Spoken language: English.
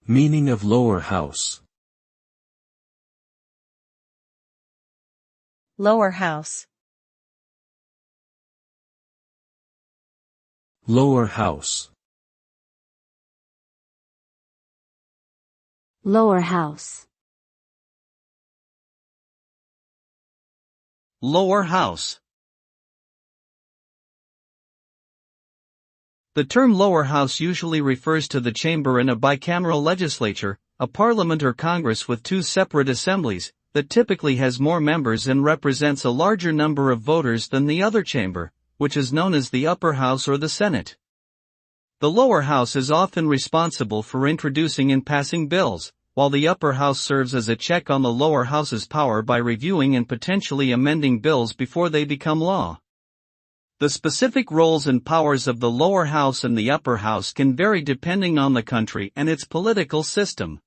Meaning of lower house. Lower house. Lower house. Lower house. Lower house. The term lower house usually refers to the chamber in a bicameral legislature, a parliament or congress with two separate assemblies, that typically has more members and represents a larger number of voters than the other chamber, which is known as the upper house or the Senate. The lower house is often responsible for introducing and passing bills, while the upper house serves as a check on the lower house's power by reviewing and potentially amending bills before they become law. The specific roles and powers of the lower house and the upper house can vary depending on the country and its political system.